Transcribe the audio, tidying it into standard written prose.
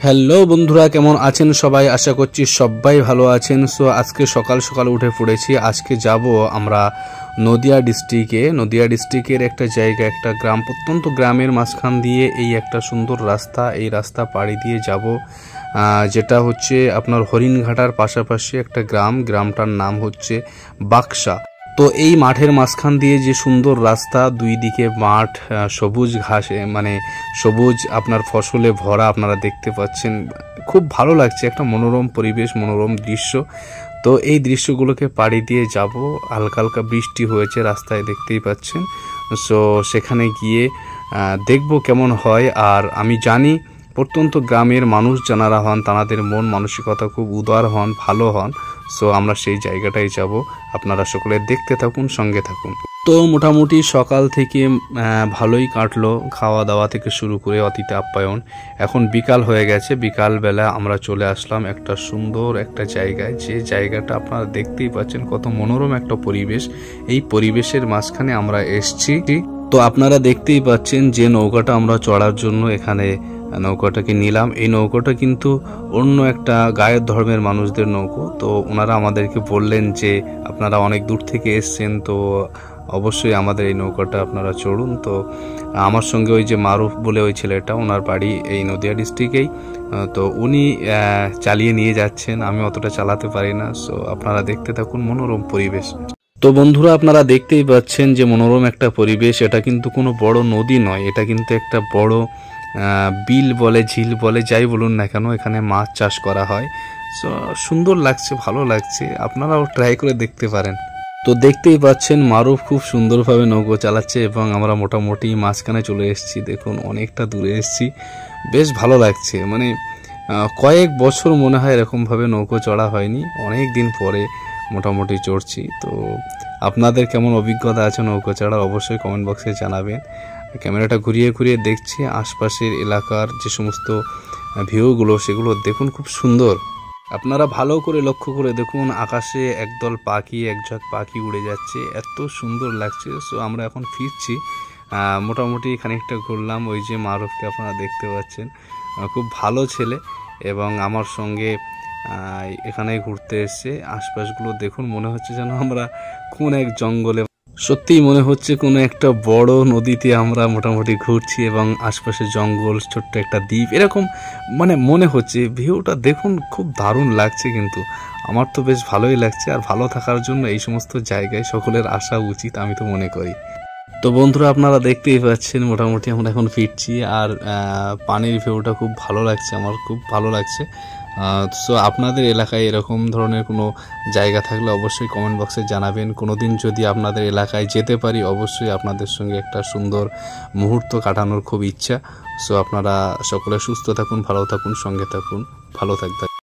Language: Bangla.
হ্যালো বন্ধুরা, কেমন আছেন সবাই? আশা করছি সবাই ভালো আছেন। সো আজকে সকাল সকাল উঠে পড়েছি। আজকে যাব আমরা নদিয়া ডিস্ট্রিক্টের একটা জায়গা, একটা গ্রাম, প্রত্যন্ত গ্রামের মাঝখান দিয়ে এই একটা সুন্দর রাস্তা, এই রাস্তা পাড়ি দিয়ে যাব, যেটা হচ্ছে আপনার হরিণঘাটার পাশাপাশি একটা গ্রামটার নাম হচ্ছে বাক্সা। তো এই মাঠের মাঝখান দিয়ে যে সুন্দর রাস্তা, দুই দিকে মাঠ, সবুজ ঘাসে মানে সবুজ আপনার ফসলে ভরা, আপনারা দেখতে পাচ্ছেন। খুব ভালো লাগছে, একটা মনোরম পরিবেশ, মনোরম দৃশ্য। তো এই দৃশ্যগুলোকে পাড়ি দিয়ে যাব। হালকা হালকা বৃষ্টি হয়েছে রাস্তায়, দেখতেই পাচ্ছেন। সো সেখানে গিয়ে দেখব কেমন হয়। আর আমি জানি প্রত্যন্ত গ্রামের মানুষ যারা হন, তাদের মন মানসিকতা খুব উদার হন, ভালো হন। সো আমরা সেই জায়গাটাই যাব। আপনারা সকলে দেখতে থাকুন, সঙ্গে থাকুন। তো মোটামুটি সকাল থেকে ভালোই কাটলো, খাওয়া দাওয়া থেকে শুরু করে অতিথি আপ্যায়ন। এখন বিকাল হয়ে গেছে, বিকালবেলা আমরা চলে আসলাম একটা সুন্দর একটা জায়গায়, যে জায়গাটা আপনারা দেখতেই পাচ্ছেন, কত মনোরম একটা পরিবেশ। এই পরিবেশের মাঝখানে আমরা এসছি। তো আপনারা দেখতেই পাচ্ছেন যে নৌকাটা আমরা চড়ার জন্য এখানে নৌকাটাকে নিলাম। এই নৌকাটা কিন্তু অন্য একটা গায়ের ধর্মের মানুষদের নৌকো। তো ওনারা আমাদেরকে বললেন যে আপনারা অনেক দূর থেকে এসছেন, তো অবশ্যই আমাদের এই নৌকাটা আপনারা চড়ুন। তো আমার সঙ্গে ওই যে মারুফ বলে ওই ছেলেটা, ওনার বাড়ি এই নদিয়া ডিস্ট্রিক্টেই। তো উনি চালিয়ে নিয়ে যাচ্ছেন, আমি অতটা চালাতে পারি না। সো আপনারা দেখতে থাকুন মনোরম পরিবেশ। তো বন্ধুরা, আপনারা দেখতেই পাচ্ছেন যে মনোরম একটা পরিবেশ। এটা কিন্তু কোনো বড় নদী নয়, এটা কিন্তু একটা বড় বিল বলে, ঝিল বলে, যাই বলুন না কেন, এখানে মাছ চাষ করা হয়। সো সুন্দর লাগছে, ভালো লাগছে, আপনারাও ট্রাই করে দেখতে পারেন। তো দেখতেই পাচ্ছেন মারুফ খুব সুন্দরভাবে নৌকো চালাচ্ছে এবং আমরা মোটামুটি মাঝখানে চলে এসেছি। দেখুন অনেকটা দূরে এসেছি, বেশ ভালো লাগছে। মানে কয়েক বছর মনে হয় এরকমভাবে নৌকো চড়া হয়নি, অনেক দিন পরে মোটামুটি চড়ছি। তো আপনাদের কেমন অভিজ্ঞতা আছে নৌকো চড়ার, অবশ্যই কমেন্ট বক্সে জানাবেন। ক্যামেরাটা ঘুরিয়ে ঘুরিয়ে দেখছি আশপাশের এলাকার যে সমস্ত ভিউগুলো, সেগুলো দেখুন, খুব সুন্দর। আপনারা ভালো করে লক্ষ্য করে দেখুন, আকাশে একদল পাখি, একঝাঁক পাখি উড়ে যাচ্ছে, এত সুন্দর লাগছে। সো আমরা এখন ফিরছি, মোটামুটি খানিকটা ঘুরলাম। ওই যে মারুফকে আপনারা দেখতে পাচ্ছেন, খুব ভালো ছেলে এবং আমার সঙ্গে এখানে ঘুরতে এসছে। আশপাশগুলো দেখুন, মনে হচ্ছে যেন আমরা কোন এক জঙ্গলে, সত্যিই মনে হচ্ছে কোনো একটা বড় নদীতে আমরা মোটামুটি ঘুরছি এবং আশপাশে জঙ্গল, ছোট্ট একটা দ্বীপ, এরকম মানে মনে হচ্ছে। ভিউটা দেখুন, খুব দারুণ লাগছে, কিন্তু আমার তো বেশ ভালোই লাগছে। আর ভালো থাকার জন্য এই সমস্ত জায়গায় সকলের আসা উচিত, আমি তো মনে করি। তো বন্ধুরা, আপনারা দেখতেই পাচ্ছেন মোটামুটি আমরা এখন ফিরছি। আর পানির ভিউটা খুব ভালো লাগছে, আমার খুব ভালো লাগছে। সো আপনাদের এলাকায় এরকম ধরনের কোনো জায়গা থাকলে অবশ্যই কমেন্ট বক্সে জানাবেন। কোনো দিন যদি আপনাদের এলাকায় যেতে পারি, অবশ্যই আপনাদের সঙ্গে একটা সুন্দর মুহূর্ত কাটানোর খুব ইচ্ছা। সো আপনারা সকলে সুস্থ থাকুন, ভালো থাকুন, সঙ্গে থাকুন, ভালো থাকবেন।